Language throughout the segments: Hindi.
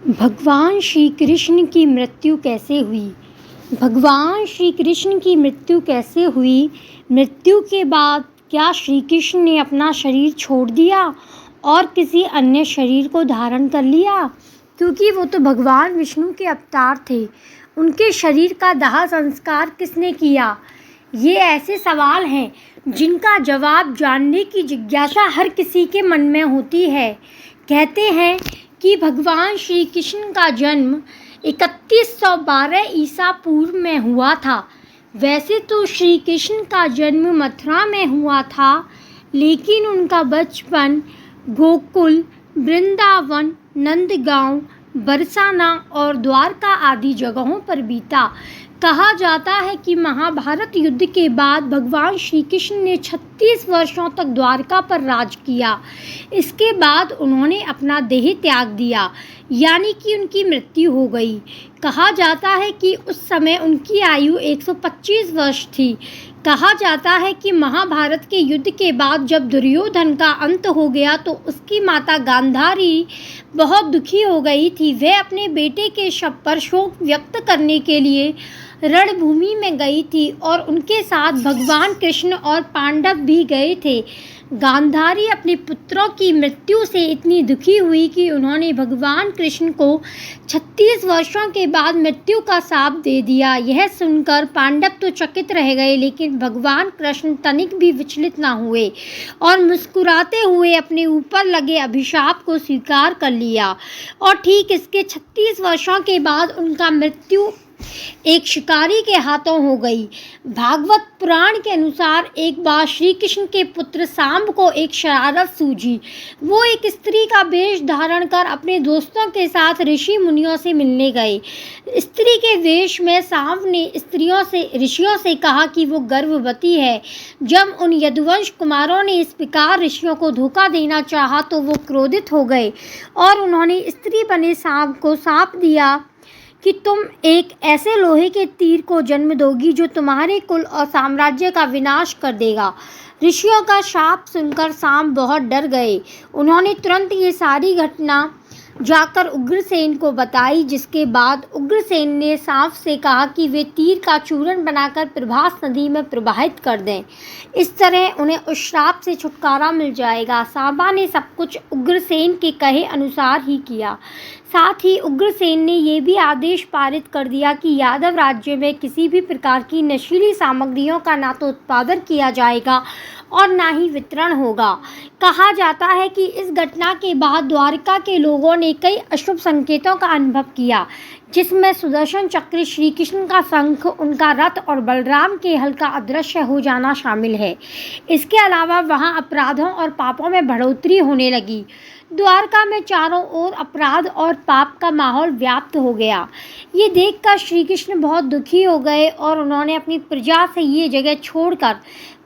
भगवान श्री कृष्ण की मृत्यु कैसे हुई? भगवान श्री कृष्ण की मृत्यु कैसे हुई? मृत्यु के बाद क्या श्री कृष्ण ने अपना शरीर छोड़ दिया और किसी अन्य शरीर को धारण कर लिया? क्योंकि वो तो भगवान विष्णु के अवतार थे। उनके शरीर का दाह संस्कार किसने किया? ये ऐसे सवाल हैं जिनका जवाब जानने की जिज्ञासा हर किसी के मन में होती है। कहते हैं कि भगवान श्री कृष्ण का जन्म 3112 ईसा पूर्व में हुआ था। वैसे तो श्री कृष्ण का जन्म मथुरा में हुआ था, लेकिन उनका बचपन गोकुल, वृंदावन, नंदगांव, बरसाना और द्वारका आदि जगहों पर बीता। कहा जाता है कि महाभारत युद्ध के बाद भगवान श्री कृष्ण ने 36 वर्षों तक द्वारका पर राज किया। इसके बाद उन्होंने अपना देह त्याग दिया, यानी कि उनकी मृत्यु हो गई। कहा जाता है कि उस समय उनकी आयु 125 वर्ष थी। कहा जाता है कि महाभारत के युद्ध के बाद जब दुर्योधन का अंत हो गया तो उसकी माता गांधारी बहुत दुखी हो गई थी। वह अपने बेटे के शव पर शोक व्यक्त करने के लिए रणभूमि में गई थी और उनके साथ भगवान कृष्ण और पांडव भी गए थे। गांधारी अपने पुत्रों की मृत्यु से इतनी दुखी हुई कि उन्होंने भगवान कृष्ण को 36 वर्षों के बाद मृत्यु का शाप दे दिया। यह सुनकर पांडव तो चकित रह गए, लेकिन भगवान कृष्ण तनिक भी विचलित न हुए और मुस्कुराते हुए अपने ऊपर लगे अभिशाप को स्वीकार कर लिया। और ठीक इसके 36 वर्षों के बाद उनका मृत्यु एक शिकारी के हाथों हो गई। भागवत पुराण के अनुसार एक बार श्री कृष्ण के पुत्र सांब को एक शरारत सूझी। वो एक स्त्री का वेश धारण कर अपने दोस्तों के साथ ऋषि मुनियों से मिलने गए। स्त्री के वेश में सांब ने ऋषियों से कहा कि वो गर्भवती है। जब उन यदुवंश कुमारों ने इस प्रकार ऋषियों को धोखा देना चाहा तो वो क्रोधित हो गए और उन्होंने स्त्री बने सांब को शाप दिया कि तुम एक ऐसे लोहे के तीर को जन्म दोगी जो तुम्हारे कुल और साम्राज्य का विनाश कर देगा। ऋषियों का शाप सुनकर सांब बहुत डर गए। उन्होंने तुरंत ये सारी घटना जाकर उग्रसेन को बताई, जिसके बाद उग्रसेन ने सांब से कहा कि वे तीर का चूर्ण बनाकर प्रभास नदी में प्रवाहित कर दें। इस तरह उन्हें उस श्राप से छुटकारा मिल जाएगा। सांबा ने सब कुछ उग्रसेन के कहे अनुसार ही किया। साथ ही उग्रसेन ने यह भी आदेश पारित कर दिया कि यादव राज्य में किसी भी प्रकार की नशीली सामग्रियों का ना तो उत्पादन किया जाएगा और ना ही वितरण होगा। कहा जाता है कि इस घटना के बाद द्वारका के लोगों ने कई अशुभ संकेतों का अनुभव किया, जिसमें सुदर्शन चक्र, श्री कृष्ण का शंख, उनका रथ और बलराम के हल का अदृश्य हो जाना शामिल है। इसके अलावा वहां अपराधों और पापों में बढ़ोतरी होने लगी। द्वारका में चारों ओर अपराध और पाप का माहौल व्याप्त हो गया। ये देखकर श्री कृष्ण बहुत दुखी हो गए और उन्होंने अपनी प्रजा से ये जगह छोड़कर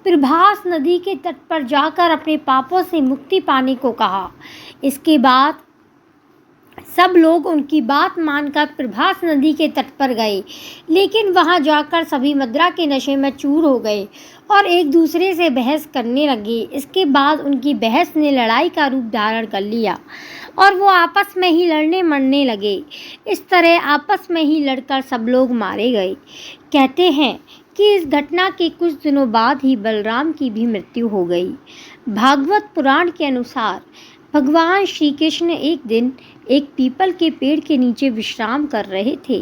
प्रभास नदी के तट पर जाकर अपने पापों से मुक्ति पाने को कहा। इसके बाद सब लोग उनकी बात मानकर प्रभास नदी के तट पर गए, लेकिन वहां जाकर सभी मदिरा के नशे में चूर हो गए और एक दूसरे से बहस करने लगे। इसके बाद उनकी बहस ने लड़ाई का रूप धारण कर लिया और वो आपस में ही लड़ने मरने लगे। इस तरह आपस में ही लड़कर सब लोग मारे गए। कहते हैं कि इस घटना के कुछ दिनों बाद ही बलराम की भी मृत्यु हो गई। भागवत पुराण के अनुसार भगवान श्री कृष्ण एक दिन एक पीपल के पेड़ के नीचे विश्राम कर रहे थे।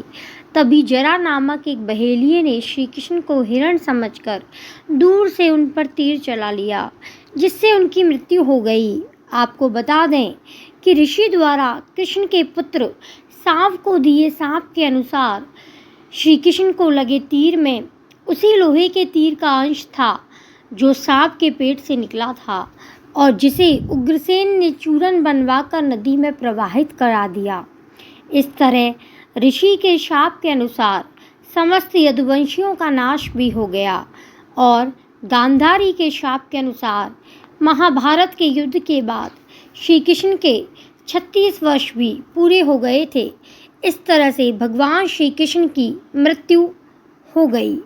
तभी जरा नामक एक बहेलिये ने श्री कृष्ण को हिरण समझकर दूर से उन पर तीर चला लिया, जिससे उनकी मृत्यु हो गई। आपको बता दें कि ऋषि द्वारा कृष्ण के पुत्र सांब को दिए सांप के अनुसार श्री कृष्ण को लगे तीर में उसी लोहे के तीर का अंश था जो सांप के पेट से निकला था और जिसे उग्रसेन ने चूर्ण बनवाकर नदी में प्रवाहित करा दिया। इस तरह ऋषि के शाप के अनुसार समस्त यदुवंशियों का नाश भी हो गया और गांधारी के शाप के अनुसार महाभारत के युद्ध के बाद श्री कृष्ण के 36 वर्ष भी पूरे हो गए थे। इस तरह से भगवान श्री कृष्ण की मृत्यु हो गई।